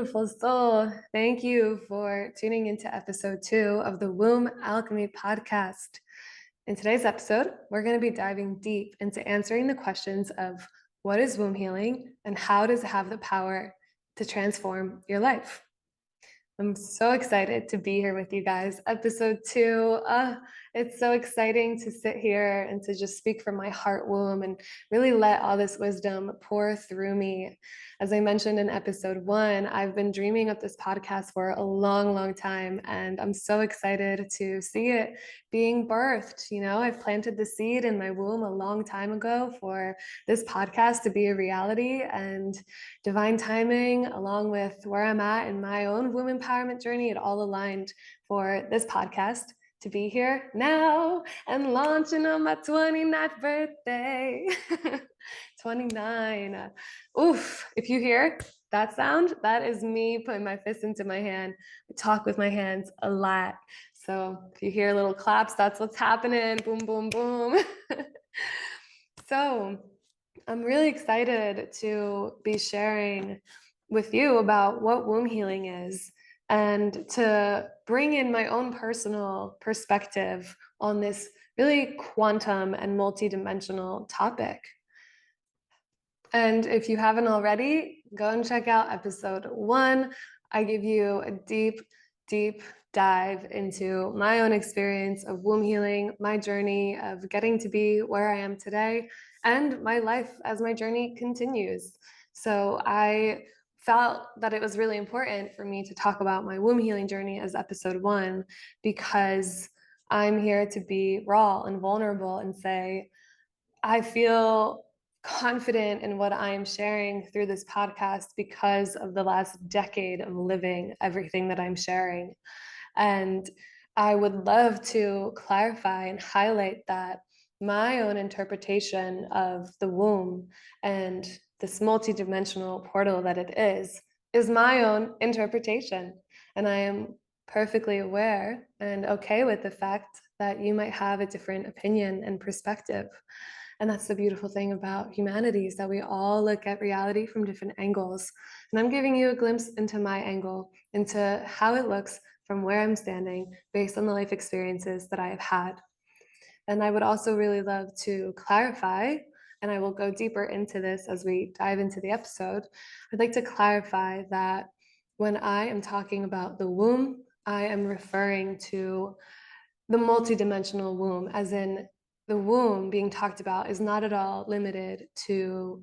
beautiful soul. Thank you for tuning into episode 2 of the Womb Alchemy podcast. In today's episode, we're going to be diving deep into answering the questions of what is womb healing and how does it have the power to transform your life. I'm so excited to be here with you guys. Episode 2. It's so exciting to sit here and to just speak from my heart womb and really let all this wisdom pour through me. As I mentioned in episode 1, I've been dreaming of this podcast for a long, long time, and I'm so excited to see it being birthed. I've planted the seed in my womb a long time ago for this podcast to be a reality, and divine timing, along with where I'm at in my own womb empowerment journey, it all aligned for this podcast to be here now and launching on my 29th birthday. 29. Oof. If you hear that sound, that is me putting my fist into my hand. I talk with my hands a lot. So if you hear little claps, that's what's happening. Boom, boom, boom. So I'm really excited to be sharing with you about what womb healing is and to bring in my own personal perspective on this really quantum and multidimensional topic. And if you haven't already, go and check out episode 1. I give you a deep, deep dive into my own experience of womb healing, my journey of getting to be where I am today, and my life as my journey continues. So I felt that it was really important for me to talk about my womb healing journey as episode 1, because I'm here to be raw and vulnerable and say, I feel confident in what I am sharing through this podcast because of the last decade of living everything that I'm sharing. And I would love to clarify and highlight that my own interpretation of the womb and this multidimensional portal that it is my own interpretation. And I am perfectly aware and okay with the fact that you might have a different opinion and perspective. And that's the beautiful thing about humanity, is that we all look at reality from different angles. And I'm giving you a glimpse into my angle, into how it looks from where I'm standing based on the life experiences that I have had. And I would also really love to clarify, and I will go deeper into this as we dive into the episode. I'd like to clarify that when I am talking about the womb, I am referring to the multidimensional womb, as in the womb being talked about is not at all limited to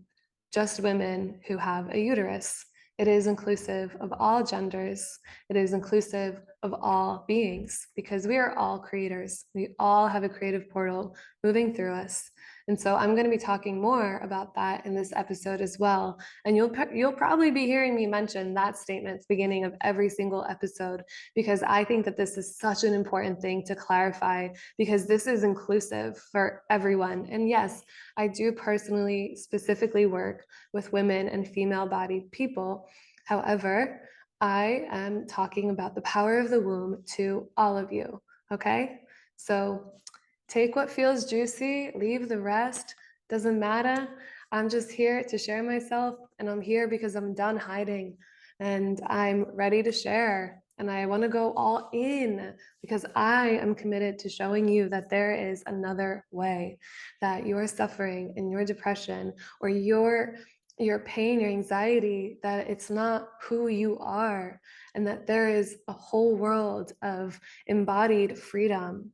just women who have a uterus. It is inclusive of all genders. It is inclusive of all beings, because we are all creators. We all have a creative portal moving through us. And so I'm going to be talking more about that in this episode as well. And you'll probably be hearing me mention that statement at the beginning of every single episode, because I think that this is such an important thing to clarify, because this is inclusive for everyone. And yes, I do personally specifically work with women and female-bodied people. However, I am talking about the power of the womb to all of you, okay? So take what feels juicy, leave the rest, doesn't matter. I'm just here to share myself, and I'm here because I'm done hiding and I'm ready to share. And I want to go all in because I am committed to showing you that there is another way, that your suffering and your depression or your pain, your anxiety, that it's not who you are, and that there is a whole world of embodied freedom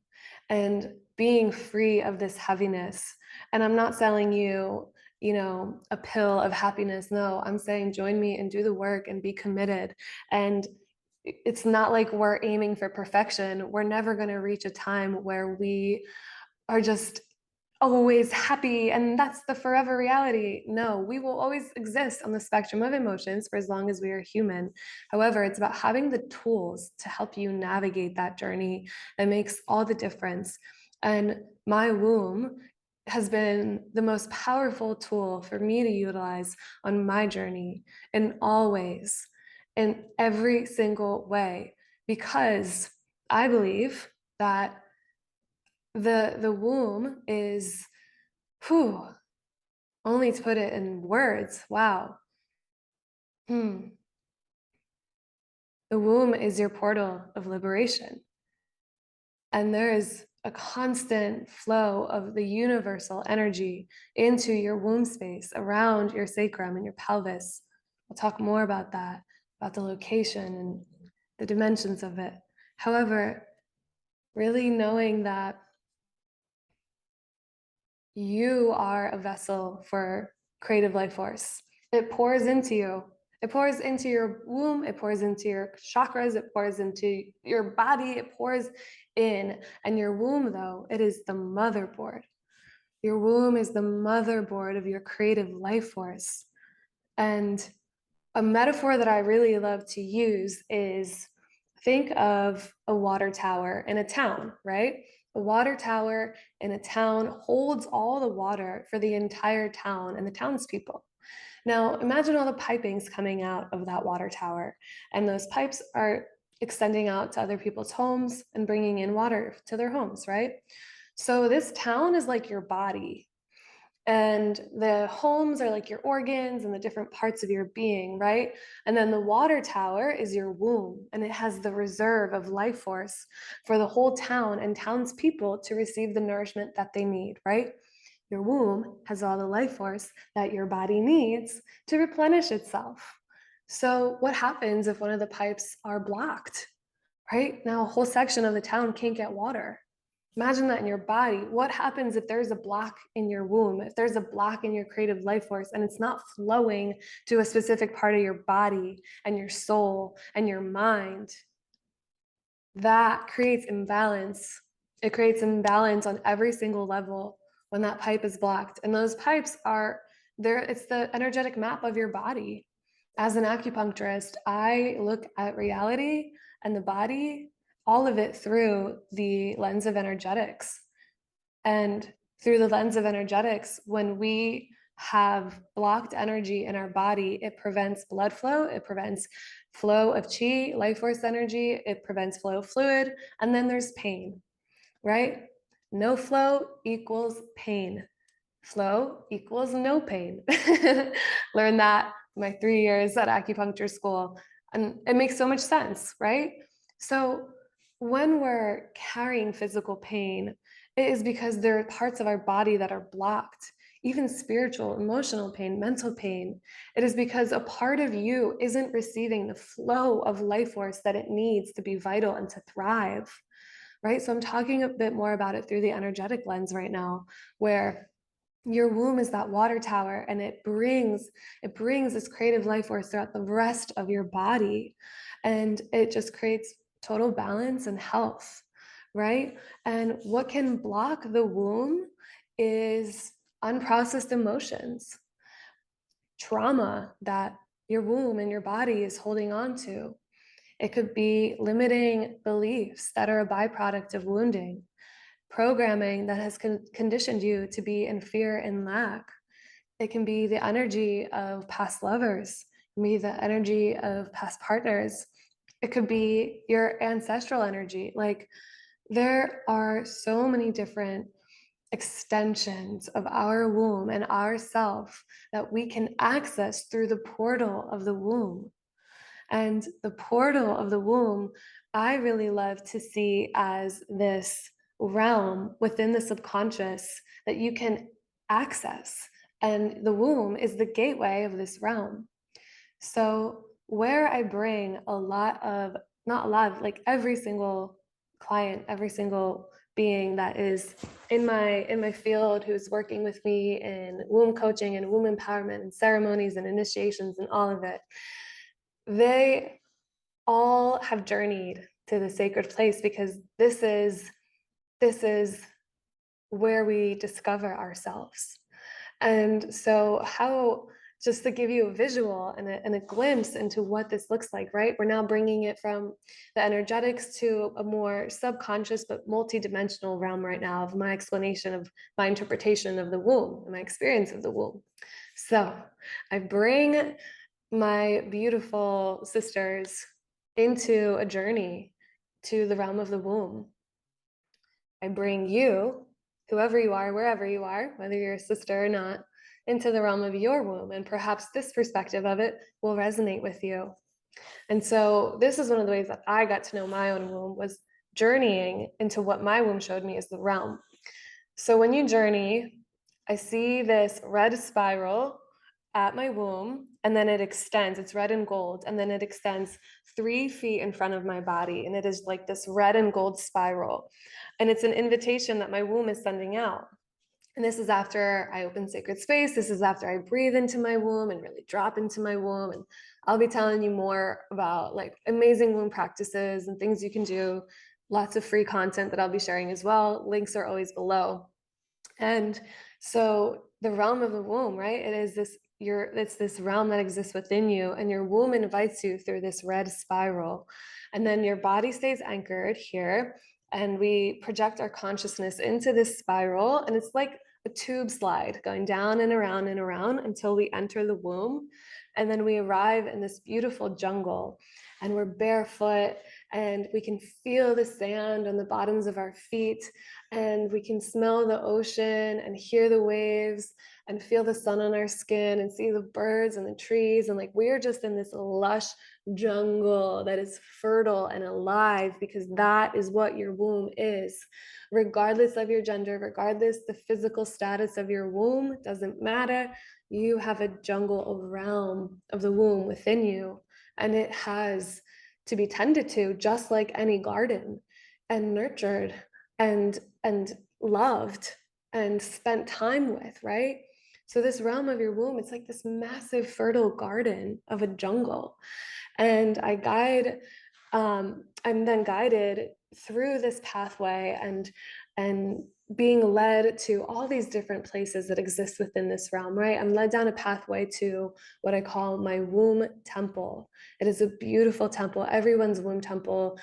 and being free of this heaviness. And I'm not selling you, a pill of happiness. No, I'm saying join me and do the work and be committed. And it's not like we're aiming for perfection. We're never going to reach a time where we are just always happy and that's the forever reality. No, we will always exist on the spectrum of emotions for as long as we are human. However, it's about having the tools to help you navigate that journey that makes all the difference. And my womb has been the most powerful tool for me to utilize on my journey in all ways, in every single way, because I believe that the womb is, only to put it in words, wow. The womb is your portal of liberation. And there is a constant flow of the universal energy into your womb space, around your sacrum and your pelvis. We'll talk more about that, about the location and the dimensions of it. However, really knowing that you are a vessel for creative life force. It pours into you. It pours into your womb, it pours into your chakras, it pours into your body, it pours in. And your womb, though, it is the motherboard. Your womb is the motherboard of your creative life force. And a metaphor that I really love to use is, think of a water tower in a town, right? A water tower in a town holds all the water for the entire town and the townspeople. Now, imagine all the pipings coming out of that water tower, and those pipes are extending out to other people's homes and bringing in water to their homes, right? So this town is like your body, and the homes are like your organs and the different parts of your being, right? And then the water tower is your womb, and it has the reserve of life force for the whole town and townspeople to receive the nourishment that they need, right? Your womb has all the life force that your body needs to replenish itself. So what happens if one of the pipes are blocked, right? Now a whole section of the town can't get water. Imagine that in your body. What happens if there's a block in your womb, if there's a block in your creative life force and it's not flowing to a specific part of your body and your soul and your mind? That creates imbalance. It creates imbalance on every single level when that pipe is blocked. And those pipes are there, it's the energetic map of your body. As an acupuncturist, I look at reality and the body, all of it through the lens of energetics. And through the lens of energetics, when we have blocked energy in our body, it prevents blood flow, it prevents flow of chi, life force energy, it prevents flow of fluid, and then there's pain, right? No flow equals pain. Flow equals no pain. Learned that my 3 years at acupuncture school, and it makes so much sense, right? So when we're carrying physical pain, it is because there are parts of our body that are blocked, even spiritual, emotional pain, mental pain. It is because a part of you isn't receiving the flow of life force that it needs to be vital and to thrive, right? So I'm talking a bit more about it through the energetic lens right now, where your womb is that water tower, and it brings this creative life force throughout the rest of your body, and it just creates total balance and health, right? And what can block the womb is unprocessed emotions, trauma that your womb and your body is holding on to. It could be limiting beliefs that are a byproduct of wounding, programming that has conditioned you to be in fear and lack. It can be the energy of past lovers, it can be the energy of past partners. It could be your ancestral energy. Like, there are so many different extensions of our womb and our self that we can access through the portal of the womb. And the portal of the womb, I really love to see as this realm within the subconscious that you can access. And the womb is the gateway of this realm. So, where I bring a lot of, not a lot of, like every single client, every single being that is in my field who's working with me in womb coaching and womb empowerment and ceremonies and initiations and all of it, they all have journeyed to the sacred place, because this is where we discover ourselves. And so, how, just to give you a visual and a glimpse into what this looks like, right? We're now bringing it from the energetics to a more subconscious but multidimensional realm right now of my explanation of my interpretation of the womb and my experience of the womb. So I bring my beautiful sisters into a journey to the realm of the womb. I bring you, whoever you are, wherever you are, whether you're a sister or not, into the realm of your womb. And perhaps this perspective of it will resonate with you. And so this is one of the ways that I got to know my own womb, was journeying into what my womb showed me as the realm. So when you journey, I see this red spiral at my womb, and then it extends. It's red and gold, and then it extends 3 feet in front of my body. And it is like this red and gold spiral. And it's an invitation that my womb is sending out. And this is after I open sacred space. This is after I breathe into my womb and really drop into my womb. And I'll be telling you more about like amazing womb practices and things you can do. Lots of free content that I'll be sharing as well. Links are always below. And so the realm of the womb, right? It's this realm that exists within you, and your womb invites you through this red spiral. And then your body stays anchored here, and we project our consciousness into this spiral, and it's like a tube slide going down and around until we enter the womb. And then we arrive in this beautiful jungle, and we're barefoot, and we can feel the sand on the bottoms of our feet, and we can smell the ocean and hear the waves and feel the sun on our skin and see the birds and the trees. And like we're just in this lush jungle that is fertile and alive, because that is what your womb is. Regardless of your gender, regardless the physical status of your womb, doesn't matter. You have a jungle, a realm of the womb within you, and it has to be tended to just like any garden, and nurtured and loved and spent time with, right? So this realm of your womb, it's like this massive fertile garden of a jungle. And I'm then guided through this pathway, and being led to all these different places that exist within this realm, right? I'm led down a pathway to what I call my womb temple. It is a beautiful temple. Everyone's womb temple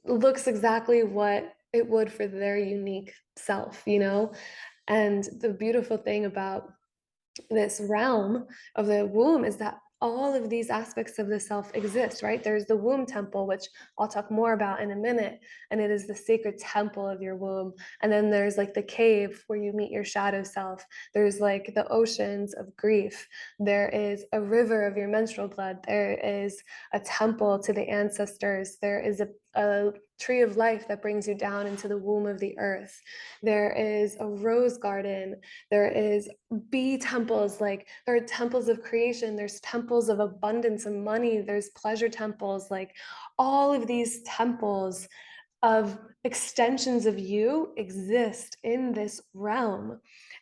looks exactly what it would for their unique self, you know? And the beautiful thing about this realm of the womb is that all of these aspects of the self exist, right? There's the womb temple, which I'll talk more about in a minute, and it is the sacred temple of your womb. And then there's like the cave where you meet your shadow self. There's like the oceans of grief. There is a river of your menstrual blood. There is a temple to the ancestors. There is a tree of life that brings you down into the womb of the earth. There is a rose garden. There is bee temples, like there are temples of creation, there's temples of abundance and money, there's pleasure temples, like all of these temples of extensions of you exist in this realm.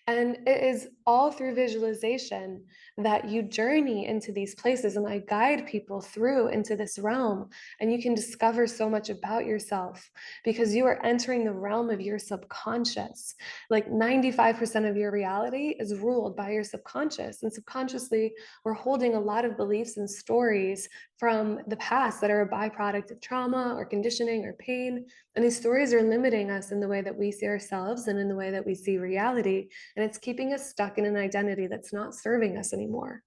And it is all through visualization that you journey into these places. And I guide people through into this realm. And you can discover so much about yourself because you are entering the realm of your subconscious. Like 95% of your reality is ruled by your subconscious. And subconsciously, we're holding a lot of beliefs and stories from the past that are a byproduct of trauma or conditioning or pain. And these stories are limiting us in the way that we see ourselves and in the way that we see reality. And it's keeping us stuck in an identity that's not serving us anymore.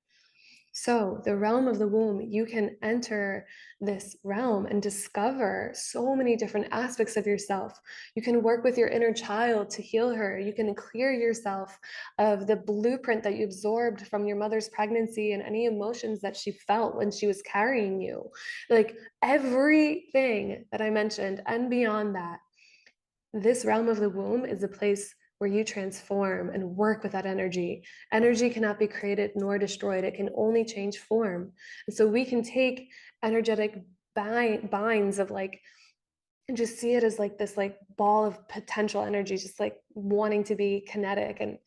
So, the realm of the womb, you can enter this realm and discover so many different aspects of yourself. You can work with your inner child to heal her. You can clear yourself of the blueprint that you absorbed from your mother's pregnancy and any emotions that she felt when she was carrying you. Like everything that I mentioned and beyond that, this realm of the womb is a place where you transform and work with that energy. Energy cannot be created nor destroyed. It can only change form. And so we can take energetic binds of like, and just see it as like this like ball of potential energy, just like wanting to be kinetic. And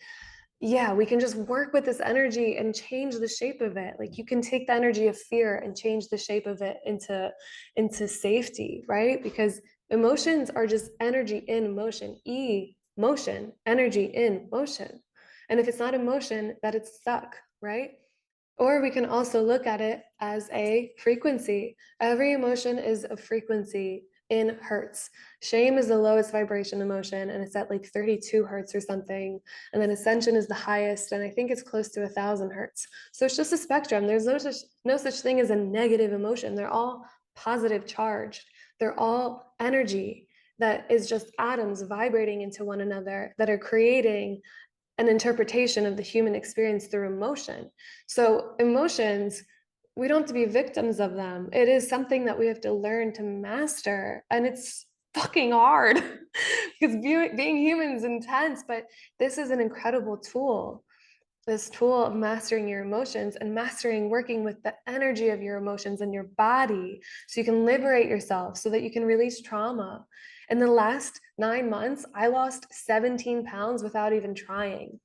yeah, we can just work with this energy and change the shape of it. Like you can take the energy of fear and change the shape of it into safety, right? Because emotions are just energy in motion. Motion, energy in motion. And if it's not emotion, that it's stuck, right? Or we can also look at it as a frequency. Every emotion is a frequency in hertz. Shame is the lowest vibration emotion, and it's at like 32 hertz or something. And then ascension is the highest, and I think it's close to 1,000 hertz. So it's just a spectrum. There's no such thing as a negative emotion. They're all positive charged. They're all energy that is just atoms vibrating into one another that are creating an interpretation of the human experience through emotion. So emotions we don't have to be victims of them. It is something that we have to learn to master, and it's fucking hard because being human is intense, but this is an incredible tool. This tool of mastering your emotions and mastering working with the energy of your emotions in your body so you can liberate yourself, so that you can release trauma. In the last 9 months, I lost 17 pounds without even trying.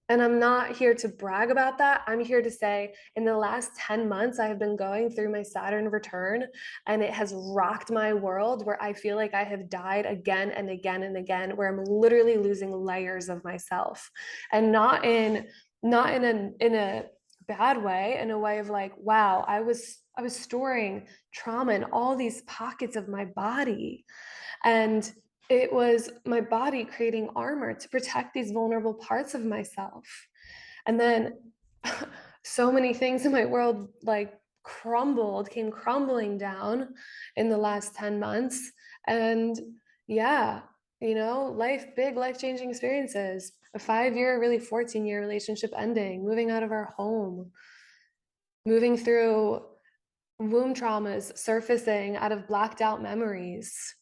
And I'm not here to brag about that. I'm here to say in the last 10 months, I have been going through my Saturn return, and it has rocked my world, where I feel like I have died again and again and again, where I'm literally losing layers of myself. And not in a bad way, in a way of like, wow, I was storing trauma in all these pockets of my body. And it was my body creating armor to protect these vulnerable parts of myself. And then so many things in my world like came crumbling down in the last 10 months. And yeah, big life changing experiences, a 5-year, really 14-year relationship ending, moving out of our home, moving through womb traumas surfacing out of blacked out memories,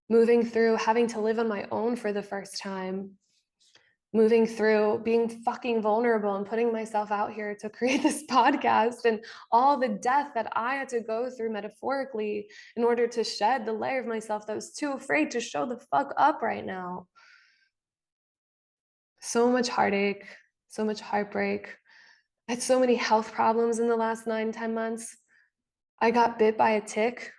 moving through having to live on my own for the first time, moving through being fucking vulnerable and putting myself out here to create this podcast, and all the death that I had to go through metaphorically in order to shed the layer of myself that was too afraid to show the fuck up right now. So much heartache, so much heartbreak. I had so many health problems in the last 9-10 months. I got bit by a tick.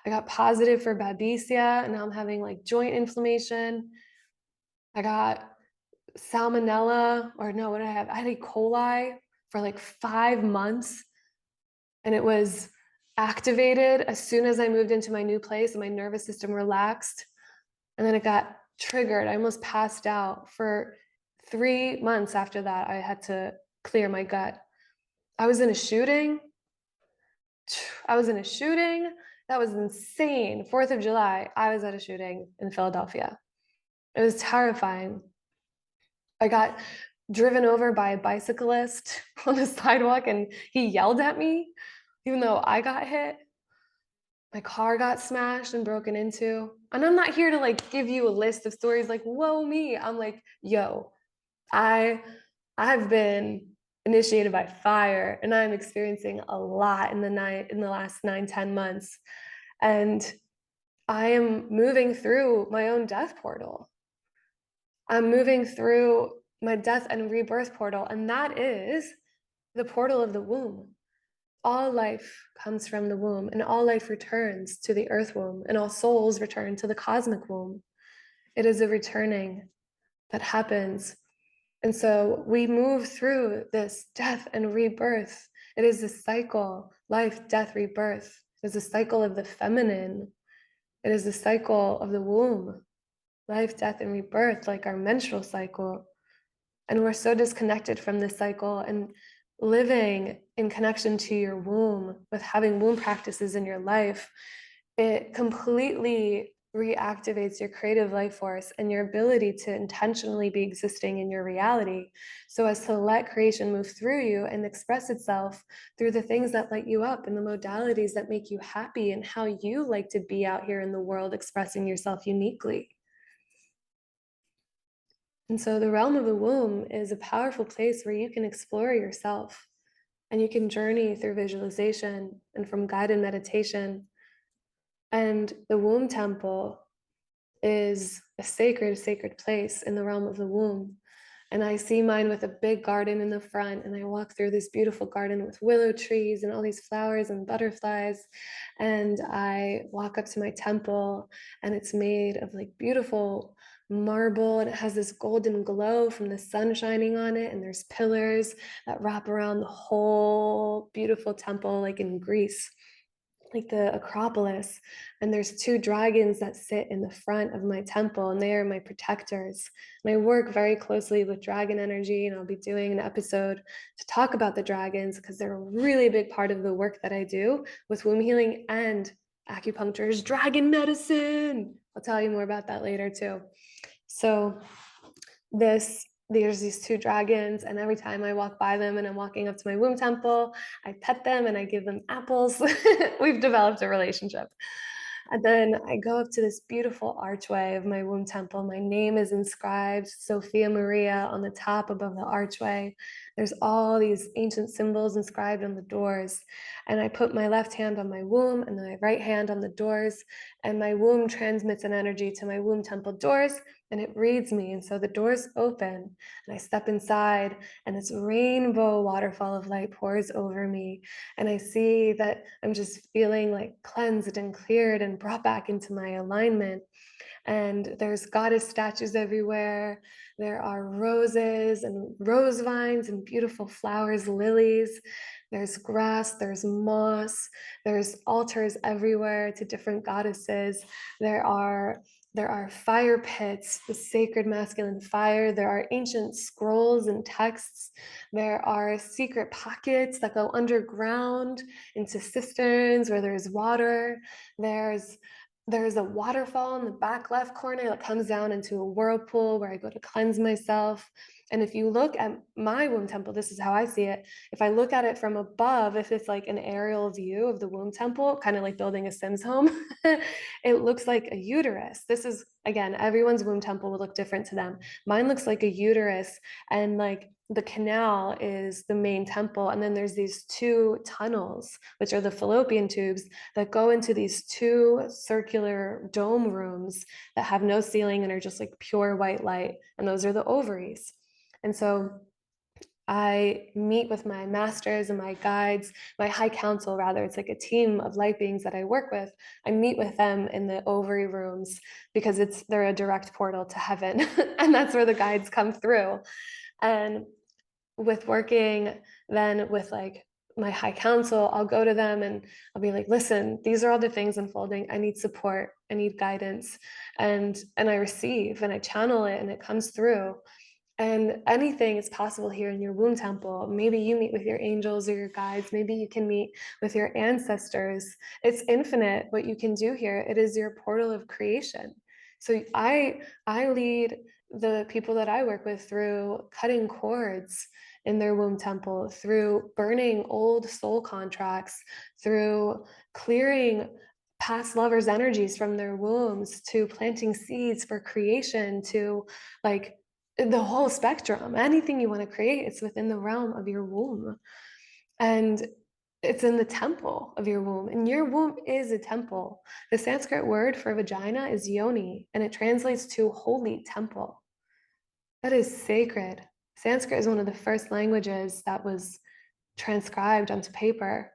I got positive for babesia, and now I'm having like joint inflammation. I got salmonella, or no, what did I have? I had E. coli for like 5 months, and it was activated as soon as I moved into my new place and my nervous system relaxed. And then it got triggered. I almost passed out for 3 months after that. I had to clear my gut. I was in a shooting. That was insane. 4th of July, I was at a shooting in Philadelphia. It was terrifying. I got driven over by a bicyclist on the sidewalk, and he yelled at me, even though I got hit. My car got smashed and broken into. And I'm not here to like give you a list of stories like, whoa, me. I'm like, yo, I I've been initiated by fire, and I'm experiencing a lot in the last 9-10 months. And I am moving through my own death portal. I'm moving through my death and rebirth portal, and that is the portal of the womb. All life comes from the womb, and all life returns to the earth womb, and all souls return to the cosmic womb. It is a returning that happens. And so we move through this death and rebirth. It is a cycle: life, death, rebirth. It is a cycle of the feminine. It is the cycle of the womb: life, death, and rebirth, like our menstrual cycle. And we're so disconnected from this cycle, and living in connection to your womb, with having womb practices in your life, it completely reactivates your creative life force and your ability to intentionally be existing in your reality, so as to let creation move through you and express itself through the things that light you up and the modalities that make you happy, and how you like to be out here in the world expressing yourself uniquely. And so the realm of the womb is a powerful place where you can explore yourself, and you can journey through visualization and from guided meditation. And the womb temple is a sacred place in the realm of the womb. And I see mine with a big garden in the front, and I walk through this beautiful garden with willow trees and all these flowers and butterflies. And I walk up to my temple, and it's made of like beautiful marble, and it has this golden glow from the sun shining on it. And there's pillars that wrap around the whole beautiful temple, like in Greece, like the Acropolis. And there's 2 dragons that sit in the front of my temple, and they are my protectors. And I work very closely with dragon energy, and I'll be doing an episode to talk about the dragons, because they're a really big part of the work that I do with womb healing and acupuncture's dragon medicine. I'll tell you more about that later too. So this there's these two dragons, and every time I walk by them and I'm walking up to my womb temple, I pet them and I give them apples. We've developed a relationship. And then I go up to this beautiful archway of my womb temple. My name is inscribed, Sophia Maria, on the top above the archway. There's all these ancient symbols inscribed on the doors. And I put my left hand on my womb and my right hand on the doors, and my womb transmits an energy to my womb temple doors, and it reads me. And so the doors open, and I step inside, and this rainbow waterfall of light pours over me. And I see that I'm just feeling like cleansed and cleared and brought back into my alignment. And there's goddess statues everywhere. There are roses and rose vines and beautiful flowers, lilies. There's grass, there's moss, there's altars everywhere to different goddesses. There are fire pits, the sacred masculine fire. There are ancient scrolls and texts. There are secret pockets that go underground into cisterns where there's water. There's a waterfall in the back left corner that comes down into a whirlpool where I go to cleanse myself. And if you look at my womb temple, this is how I see it. If I look at it from above, if it's like an aerial view of the womb temple, kind of like building a Sims home, it looks like a uterus. This is, again, everyone's womb temple will look different to them. Mine looks like a uterus, and like the canal is the main temple. And then there's these two tunnels, which are the fallopian tubes, that go into these two circular dome rooms that have no ceiling and are just like pure white light. And those are the ovaries. And so I meet with my masters and my guides, my high council, rather. It's like a team of light beings that I work with. I meet with them in the ovary rooms because they're a direct portal to heaven. And that's where the guides come through. And with working then with like my high council, I'll go to them and I'll be like, listen, these are all the things unfolding. I need support. I need guidance. And I receive and I channel it and it comes through. And anything is possible here in your womb temple. Maybe you meet with your angels or your guides. Maybe you can meet with your ancestors. It's infinite what you can do here. It is your portal of creation. So I lead the people that I work with through cutting cords in their womb temple, through burning old soul contracts, through clearing past lovers' energies from their wombs, to planting seeds for creation, to like the whole spectrum. Anything you want to create, it's within the realm of your womb. And it's in the temple of your womb. And your womb is a temple. The Sanskrit word for vagina is yoni, and it translates to holy temple. That is sacred. Sanskrit is one of the first languages that was transcribed onto paper.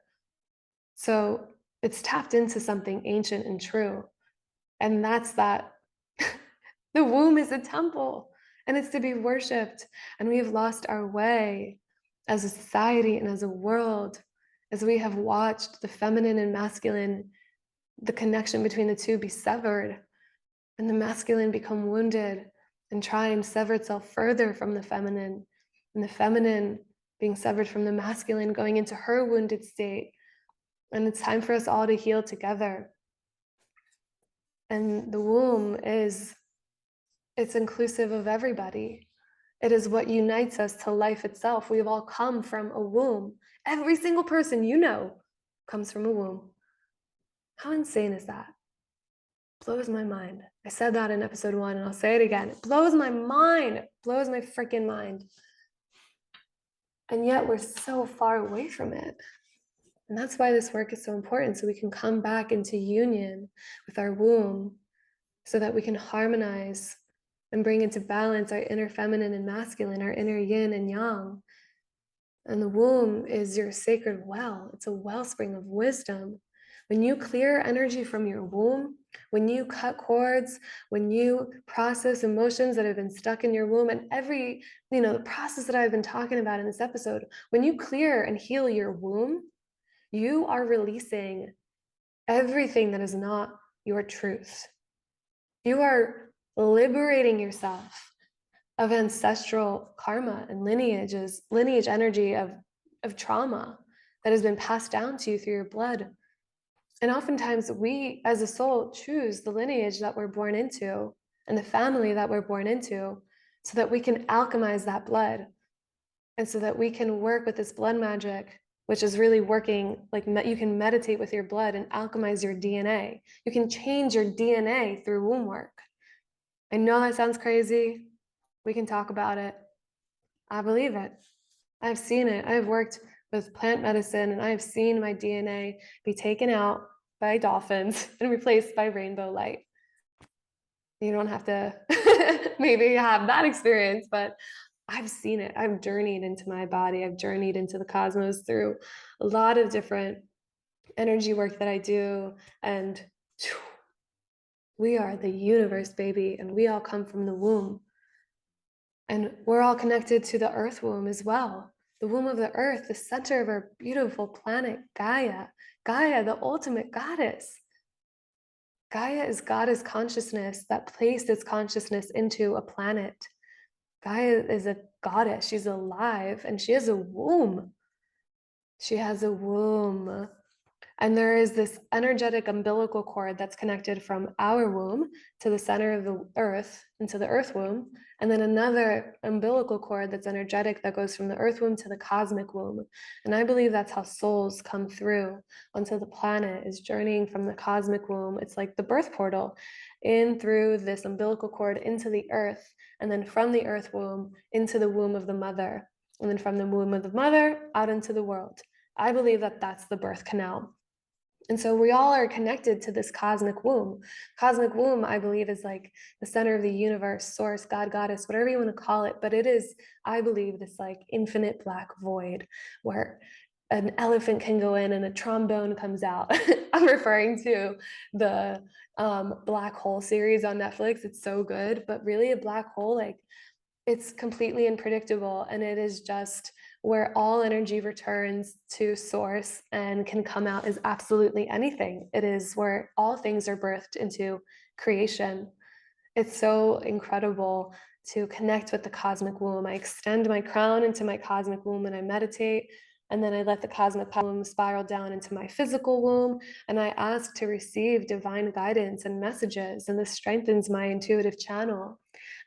So it's tapped into something ancient and true. And that's that. The womb is a temple, and it's to be worshipped. And we have lost our way as a society and as a world, as we have watched the feminine and masculine, the connection between the two be severed, and the masculine become wounded and try and sever itself further from the feminine, and the feminine being severed from the masculine, going into her wounded state. And it's time for us all to heal together. And the womb it's inclusive of everybody. It is what unites us to life itself. We have all come from a womb. Every single person you know comes from a womb. How insane is that? Blows my mind. I said that in episode 1, and I'll say it again. It blows my mind. It blows my freaking mind. And yet we're so far away from it. And that's why this work is so important, so we can come back into union with our womb, so that we can harmonize and bring into balance our inner feminine and masculine, our inner yin and yang. And the womb is your sacred well. It's a wellspring of wisdom. When you clear energy from your womb, when you cut cords, when you process emotions that have been stuck in your womb, and the process that I've been talking about in this episode, when you clear and heal your womb, you are releasing everything that is not your truth. You are liberating yourself of ancestral karma and lineage energy of trauma that has been passed down to you through your blood. And oftentimes we as a soul choose the lineage that we're born into and the family that we're born into. so that we can alchemize that blood, and so that we can work with this blood magic, which is really working like you can meditate with your blood and alchemize your DNA. You can change your DNA through womb work. I know that sounds crazy. We can talk about it. I believe it. I've seen it. I've worked with plant medicine and I have seen my DNA be taken out by dolphins and replaced by rainbow light. You don't have to maybe have that experience, but I've seen it. I've journeyed into my body. I've journeyed into the cosmos through a lot of different energy work that I do. And we are the universe, baby, and we all come from the womb. And we're all connected to the earth womb as well. The womb of the earth, the center of our beautiful planet, Gaia. Gaia, the ultimate goddess. Gaia is goddess consciousness that placed its consciousness into a planet. Gaia is a goddess. She's alive and she has a womb. She has a womb. And there is this energetic umbilical cord that's connected from our womb to the center of the earth, into the earth womb. And then another umbilical cord that's energetic that goes from the earth womb to the cosmic womb. And I believe that's how souls come through onto the planet, is journeying from the cosmic womb. It's like the birth portal in through this umbilical cord into the earth, and then from the earth womb into the womb of the mother. And then from the womb of the mother out into the world. I believe that that's the birth canal. And so we all are connected to this cosmic womb. Cosmic womb, I believe, is like the center of the universe, source, God, goddess, whatever you want to call it. But it is, I believe, this like infinite black void where an elephant can go in and a trombone comes out. I'm referring to the Black Hole series on Netflix. It's so good. But really, a black hole, like, it's completely unpredictable, and it is just where all energy returns to source and can come out as absolutely anything. It is where all things are birthed into creation. It's so incredible to connect with the cosmic womb. I extend my crown into my cosmic womb and I meditate. And then I let the cosmic womb spiral down into my physical womb. And I ask to receive divine guidance and messages. And this strengthens my intuitive channel.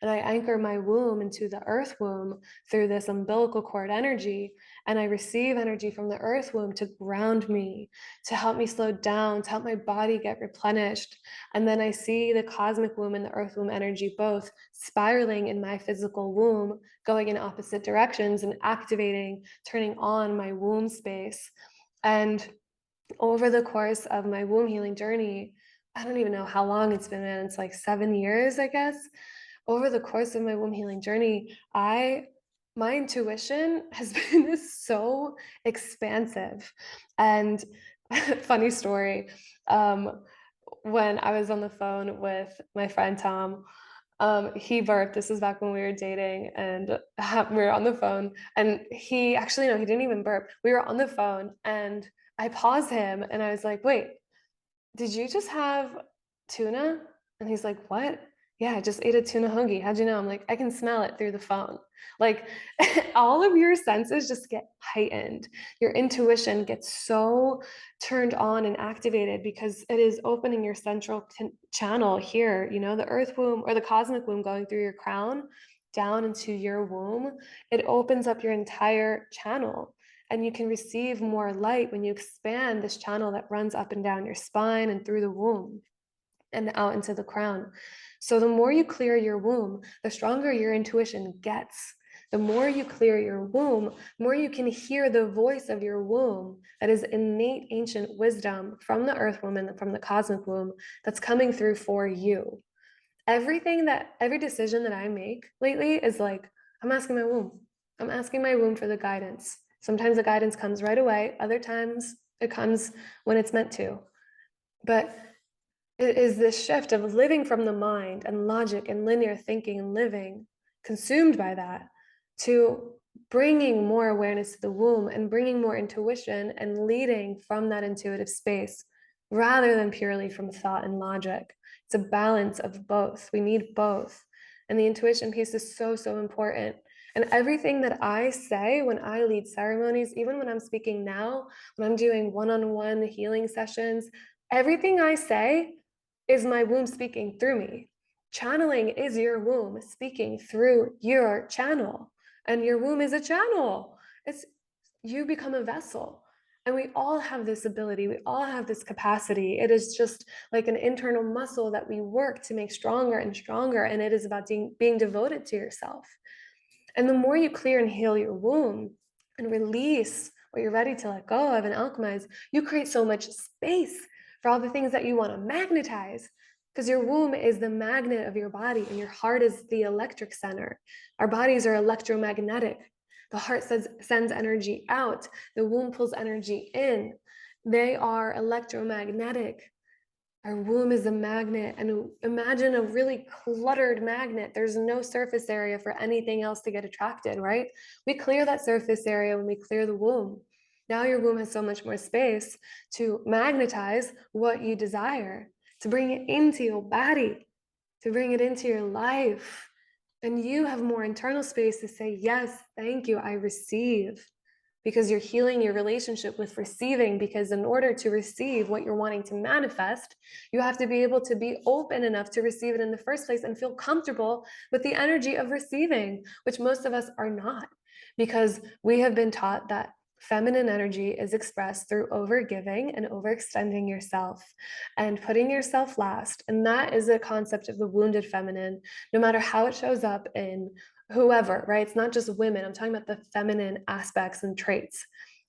And I anchor my womb into the earth womb through this umbilical cord energy. And I receive energy from the earth womb to ground me, to help me slow down, to help my body get replenished. And then I see the cosmic womb and the earth womb energy both spiraling in my physical womb, going in opposite directions and activating, turning on my womb space. And over the course of my womb healing journey, I don't even know how long it's been, man. It's like 7 years, I guess. Over the course of my womb healing journey, my intuition has been so expansive. And funny story, when I was on the phone with my friend Tom, he burped. This was back when we were dating, and we were on the phone. And he actually, no, he didn't even burp. We were on the phone, and I paused him, and I was like, "Wait, did you just have tuna?" And he's like, "What?" "Yeah, I just ate a tuna hoagie. How'd you know?" I'm like, "I can smell it through the phone." Like, all of your senses just get heightened. Your intuition gets so turned on and activated because it is opening your central channel here, the earth womb or the cosmic womb going through your crown down into your womb. It opens up your entire channel. And you can receive more light when you expand this channel that runs up and down your spine and through the womb and out into the crown. So the more you clear your womb, the stronger your intuition gets. The more you clear your womb, the more you can hear the voice of your womb, that is innate ancient wisdom from the earth womb and from the cosmic womb that's coming through for you. Every decision that I make lately is like, I'm asking my womb. I'm asking my womb for the guidance. Sometimes the guidance comes right away. Other times it comes when it's meant to. But it is this shift of living from the mind and logic and linear thinking and living consumed by that, to bringing more awareness to the womb and bringing more intuition and leading from that intuitive space rather than purely from thought and logic. It's a balance of both. We need both. And the intuition piece is so, so important. And everything that I say when I lead ceremonies, even when I'm speaking now, when I'm doing one-on-one healing sessions, everything I say is my womb speaking through me. Channeling is your womb speaking through your channel, and your womb is a channel. It's you become a vessel. And we all have this ability, we all have this capacity. It is just like an internal muscle that we work to make stronger and stronger. And it is about being devoted to yourself. And the more you clear and heal your womb and release what you're ready to let go of and alchemize, you create so much space for all the things that you want to magnetize. Because your womb is the magnet of your body and your heart is the electric center. Our bodies are electromagnetic. The heart sends energy out, the womb pulls energy in. They are electromagnetic. Our womb is a magnet, and imagine a really cluttered magnet. There's no surface area for anything else to get attracted, right? We clear that surface area when we clear the womb. Now your womb has so much more space to magnetize what you desire, to bring it into your body, to bring it into your life. And you have more internal space to say, yes, thank you, I receive. Because you're healing your relationship with receiving. Because in order to receive what you're wanting to manifest, you have to be able to be open enough to receive it in the first place and feel comfortable with the energy of receiving, which most of us are not, because we have been taught that feminine energy is expressed through overgiving and overextending yourself and putting yourself last. And that is a concept of the wounded feminine, no matter how it shows up in whoever, right? It's not just women. I'm talking about the feminine aspects and traits.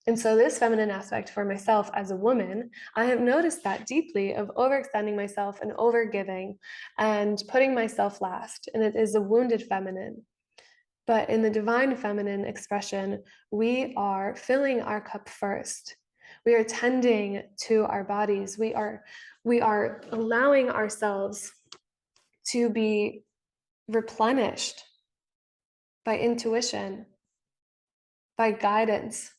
And so this feminine aspect for myself as a woman, I have noticed that deeply of overextending myself and overgiving and putting myself last. And it is a wounded feminine. But in the divine feminine expression, we are filling our cup first. We are tending to our bodies. We are allowing ourselves to be replenished by intuition, by guidance.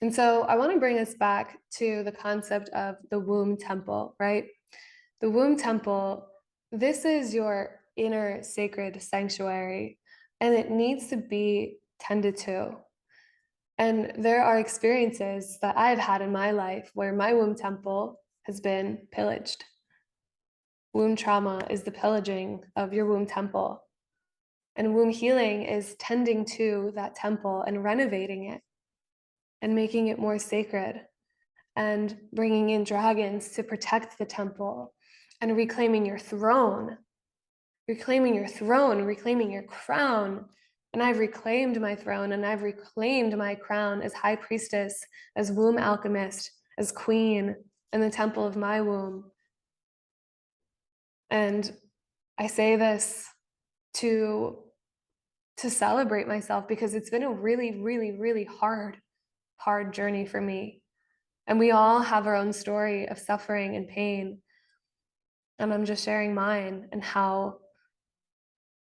And so I want to bring us back to the concept of the womb temple, right? The womb temple, this is your inner sacred sanctuary, and it needs to be tended to. And there are experiences that I've had in my life where my womb temple has been pillaged. Womb trauma is the pillaging of your womb temple. And womb healing is tending to that temple and renovating it and making it more sacred and bringing in dragons to protect the temple and reclaiming your throne, reclaiming your crown. And I've reclaimed my throne and I've reclaimed my crown as high priestess, as womb alchemist, as queen in the temple of my womb. And I say this to celebrate myself because it's been a really, really, really hard journey for me. And we all have our own story of suffering and pain. And I'm just sharing mine and how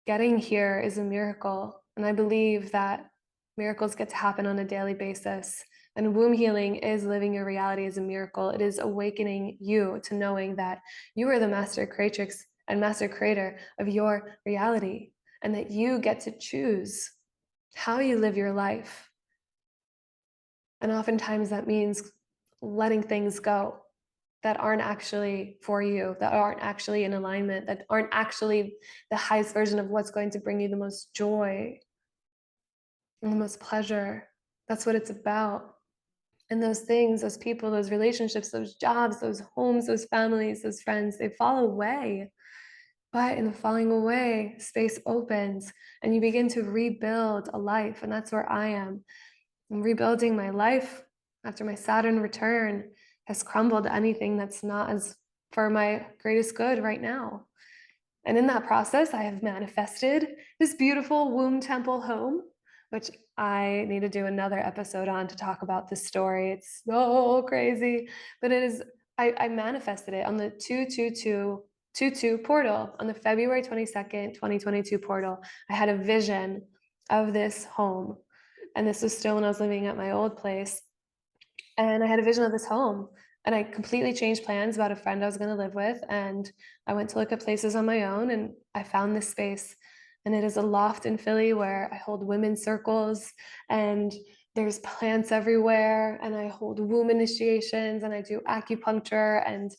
getting here is a miracle. And I believe that miracles get to happen on a daily basis. And womb healing is living your reality as a miracle. It is awakening you to knowing that you are the master creatrix and master creator of your reality, and that you get to choose how you live your life. And oftentimes that means letting things go that aren't actually for you, that aren't actually in alignment, that aren't actually the highest version of what's going to bring you the most joy and the most pleasure. That's what it's about. And those things, those people, those relationships, those jobs, those homes, those families, those friends, they fall away. But in the falling away, space opens and you begin to rebuild a life. And that's where I am. I'm rebuilding my life after my Saturn return has crumbled anything that's not as for my greatest good right now. And in that process, I have manifested this beautiful womb temple home, which I need to do another episode on to talk about this story. It's so crazy, but it is, I manifested it on the 22222 portal on the February 22nd, 2022 portal. I had a vision of this home. And this was still when I was living at my old place. And I had a vision of this home. And I completely changed plans about a friend I was going to live with. And I went to look at places on my own and I found this space. And it is a loft in Philly where I hold women's circles. And There's plants everywhere, and I hold womb initiations, and I do acupuncture, and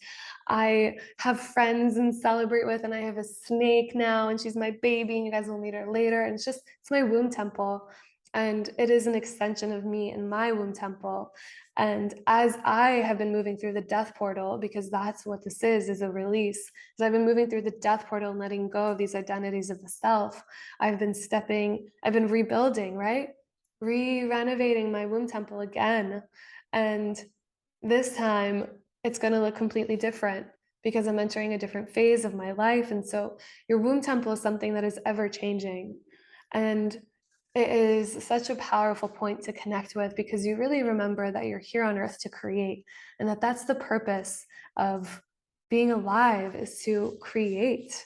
I have friends and celebrate with, and I have a snake now, and she's my baby, and you guys will meet her later. And it's my womb temple. And it is an extension of me in my womb temple. And as I have been moving through the death portal, because that's what this is a release, as I've been moving through the death portal and letting go of these identities of the self, I've been rebuilding, right? Re-renovating my womb temple again. And this time it's going to look completely different because I'm entering a different phase of my life. And so your womb temple is something that is ever changing. And it is such a powerful point to connect with because you really remember that you're here on earth to create, and that that's the purpose of being alive, is to create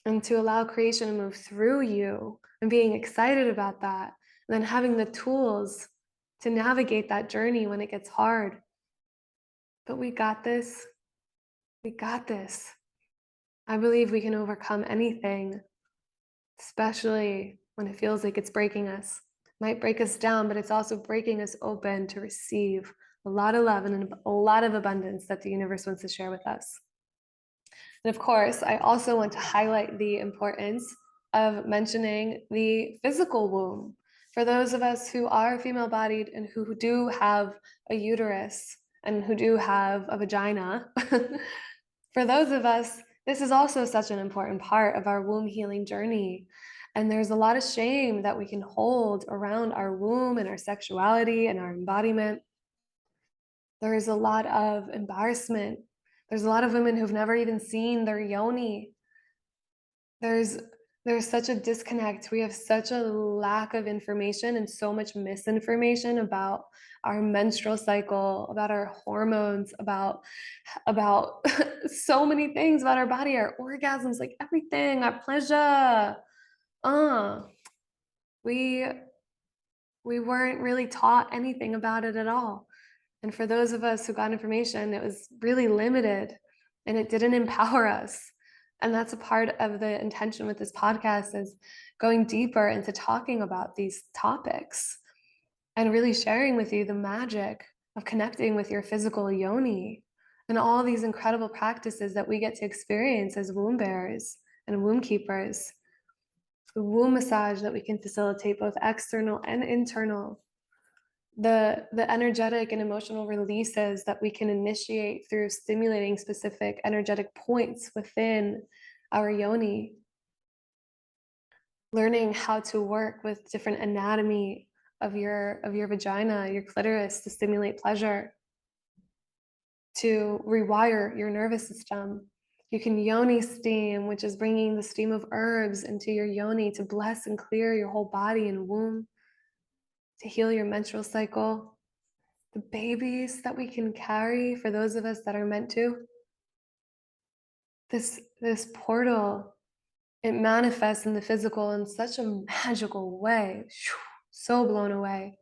and to allow creation to move through you, and being excited about that, and then having the tools to navigate that journey when it gets hard. But we got this. We got this. I believe we can overcome anything, especially when it feels like it's breaking us. It might break us down, but it's also breaking us open to receive a lot of love and a lot of abundance that the universe wants to share with us. And of course, I also want to highlight the importance of mentioning the physical womb. For those of us who are female bodied and who do have a uterus and who do have a vagina, for those of us, this is also such an important part of our womb healing journey. And there's a lot of shame that we can hold around our womb and our sexuality and our embodiment. There is a lot of embarrassment. There's a lot of women who've never even seen their yoni. There's such a disconnect. We have such a lack of information and so much misinformation about our menstrual cycle, about our hormones, about so many things about our body, our orgasms, like everything, our pleasure. Uh, we we weren't really taught anything about it at all. And for those of us who got information, it was really limited and it didn't empower us. And that's a part of the intention with this podcast, is going deeper into talking about these topics and really sharing with you the magic of connecting with your physical yoni and all these incredible practices that we get to experience as womb bearers and womb keepers. The womb massage that we can facilitate, both external and internal, the energetic and emotional releases that we can initiate through stimulating specific energetic points within our yoni, learning how to work with different anatomy of your vagina, your clitoris, to stimulate pleasure, to rewire your nervous system. You can yoni steam, which is bringing the steam of herbs into your yoni to bless and clear your whole body and womb, to heal your menstrual cycle. The babies that we can carry, for those of us that are meant to. This portal, it manifests in the physical in such a magical way. So blown away.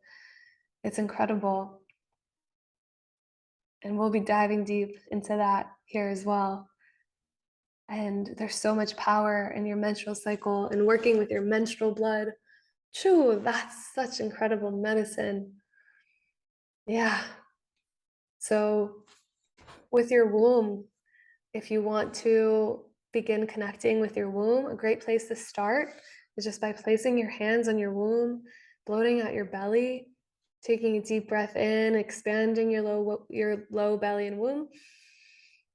It's incredible. And we'll be diving deep into that here as well. And there's so much power in your menstrual cycle and working with your menstrual blood. That's such incredible medicine. Yeah. So with your womb, if you want to begin connecting with your womb, a great place to start is just by placing your hands on your womb, bloating out your belly, taking a deep breath in, expanding your low belly and womb.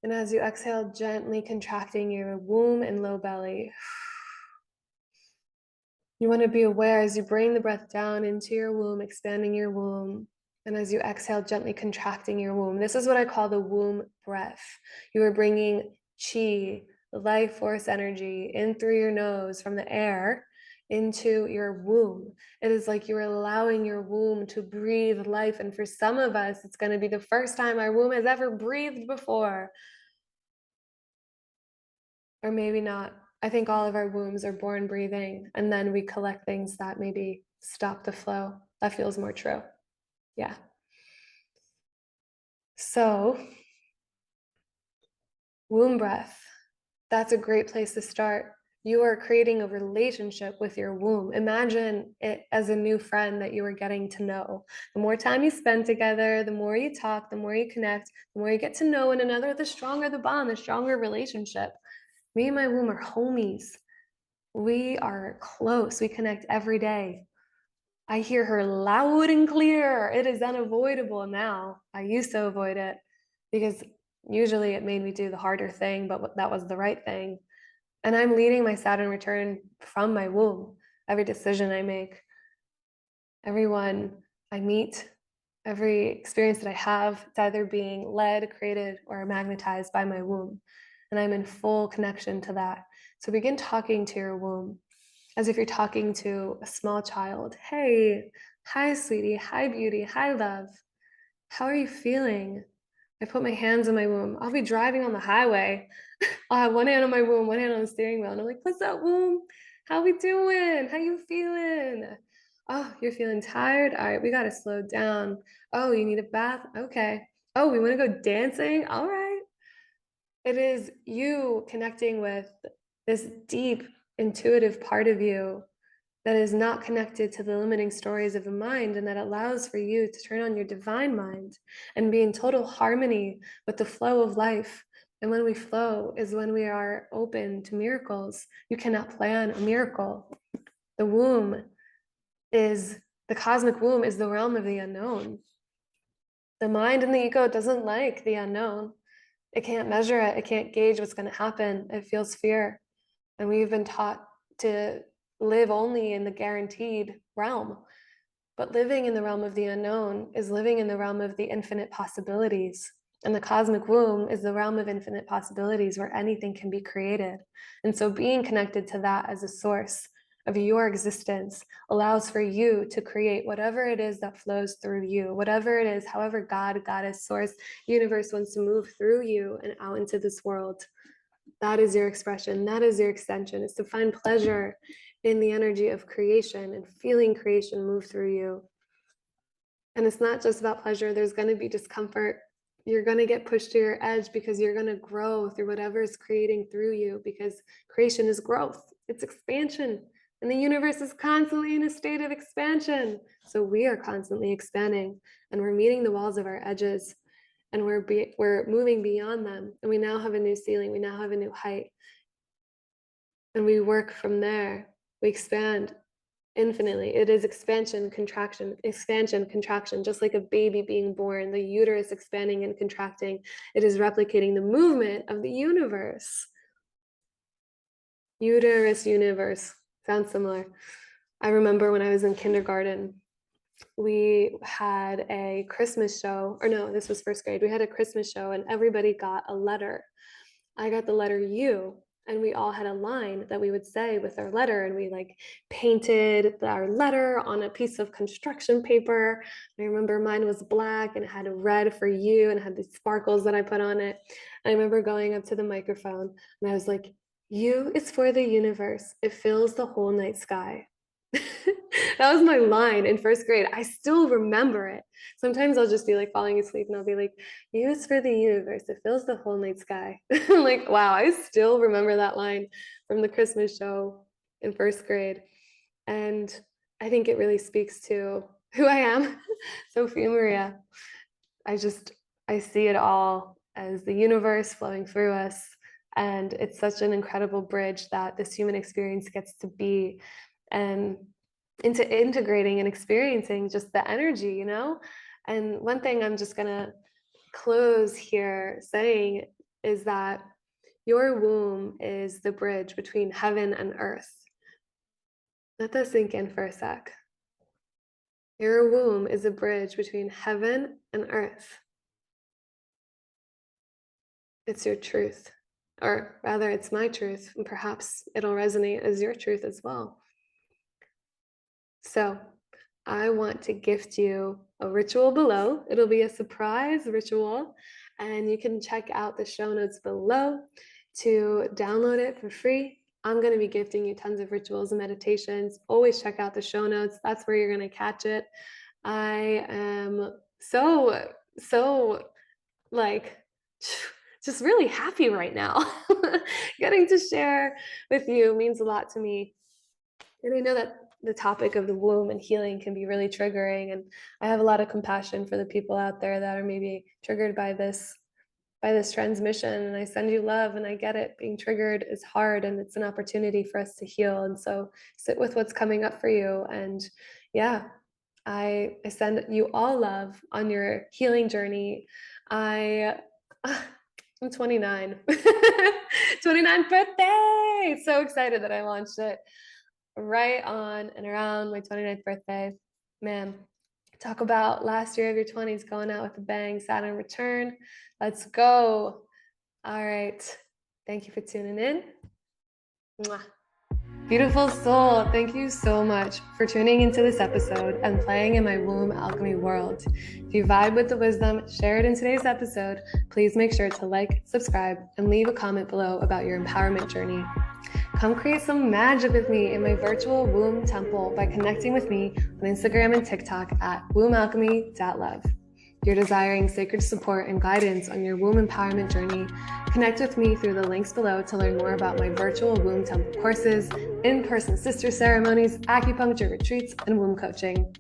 And as you exhale, gently contracting your womb and low belly. You want to be aware as you bring the breath down into your womb, expanding your womb. And as you exhale, gently contracting your womb. This is what I call the womb breath. You are bringing chi, life force energy, in through your nose from the air into your womb. It is like you're allowing your womb to breathe life. And for some of us, it's going to be the first time our womb has ever breathed before. Or maybe not. I think all of our wombs are born breathing, and then we collect things that maybe stop the flow. That feels more true. Yeah. So, womb breath, that's a great place to start. You are creating a relationship with your womb. Imagine it as a new friend that you are getting to know. The more time you spend together, the more you talk, the more you connect, the more you get to know one another, the stronger the bond, the stronger relationship. Me and my womb are homies. We are close. We connect every day. I hear her loud and clear. It is unavoidable now. I used to avoid it because usually it made me do the harder thing, but that was the right thing. And I'm leading my Saturn return from my womb. Every decision I make, everyone I meet, every experience that I have, it's either being led, created, or magnetized by my womb. And I'm in full connection to that. So begin talking to your womb as if you're talking to a small child. Hey, hi, sweetie. Hi, beauty. Hi, love. How are you feeling? I put my hands on my womb. I'll be driving on the highway. I'll have one hand on my womb, one hand on the steering wheel. And I'm like, what's up, womb? How we doing? How you feeling? Oh, you're feeling tired? All right, we got to slow down. Oh, you need a bath? Okay. Oh, we want to go dancing? All right. It is you connecting with this deep, intuitive part of you that is not connected to the limiting stories of the mind, and that allows for you to turn on your divine mind and be in total harmony with the flow of life. And when we flow is when we are open to miracles. You cannot plan a miracle. The womb is, the cosmic womb is the realm of the unknown. The mind and the ego doesn't like the unknown. It can't measure it. It can't gauge what's going to happen. It feels fear. And we've been taught to live only in the guaranteed realm. But living in the realm of the unknown is living in the realm of the infinite possibilities. And the cosmic womb is the realm of infinite possibilities where anything can be created. And so being connected to that as a source of your existence allows for you to create whatever it is that flows through you, whatever it is, however God, Goddess, Source, Universe wants to move through you and out into this world. That is your expression. That is your extension. Is to find pleasure in the energy of creation and feeling creation move through you. And it's not just about pleasure. There's going to be discomfort. You're going to get pushed to your edge because you're going to grow through whatever is creating through you, because creation is growth. It's expansion. And the universe is constantly in a state of expansion. So we are constantly expanding, and we're meeting the walls of our edges, and we're moving beyond them. And we now have a new ceiling. We now have a new height. And we work from there. We expand infinitely. It is expansion, contraction, just like a baby being born, the uterus expanding and contracting. It is replicating the movement of the universe. Uterus, universe, sounds similar. I remember when I was in kindergarten, we had a Christmas show, or no, this was first grade. We had a Christmas show and everybody got a letter. I got the letter U, and we all had a line that we would say with our letter, and we like painted our letter on a piece of construction paper. I remember mine was black and it had a red for you and it had these sparkles that I put on it. And I remember going up to the microphone and I was like, U is for the universe. It fills the whole night sky. That was my line in first grade. I still remember it. Sometimes I'll just be like falling asleep and I'll be like, U is for the universe. It fills the whole night sky. Like, wow, I still remember that line from the Christmas show in first grade. And I think it really speaks to who I am, Sophia Maria. I see it all as the universe flowing through us. And it's such an incredible bridge that this human experience gets to be, and into integrating and experiencing just the energy, you know? And one thing I'm just gonna close here saying is that your womb is the bridge between heaven and earth. Let that sink in for a sec. Your womb is a bridge between heaven and earth. It's your truth, or rather, it's my truth, and perhaps it'll resonate as your truth as well. So I want to gift you a ritual below. It'll be a surprise ritual, and you can check out the show notes below to download it for free. I'm going to be gifting you tons of rituals and meditations. Always check out the show notes. That's where you're going to catch it. I am so like just really happy right now. Getting to share with you means a lot to me. And I know that the topic of the womb and healing can be really triggering. And I have a lot of compassion for the people out there that are maybe triggered by this transmission, and I send you love, and I get it. Being triggered is hard, and it's an opportunity for us to heal. And so sit with what's coming up for you. And yeah, I send you all love on your healing journey. I I'm 29. 29th birthday. So excited that I launched it right on and around my 29th birthday. Man, talk about last year of your 20s going out with a bang, Saturn return. Let's go. All right. Thank you for tuning in. Mwah. Beautiful soul, thank you so much for tuning into this episode and playing in my womb alchemy world. If you vibe with the wisdom shared in today's episode, please make sure to like, subscribe, and leave a comment below about your empowerment journey. Come create some magic with me in my virtual womb temple by connecting with me on Instagram and TikTok at wombalchemy.love. If you're desiring sacred support and guidance on your womb empowerment journey, connect with me through the links below to learn more about my virtual womb temple courses, in-person sister ceremonies, acupuncture retreats, and womb coaching.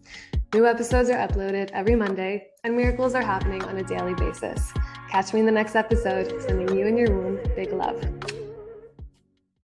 New episodes are uploaded every Monday, and miracles are happening on a daily basis. Catch me in the next episode, sending you and your womb big love.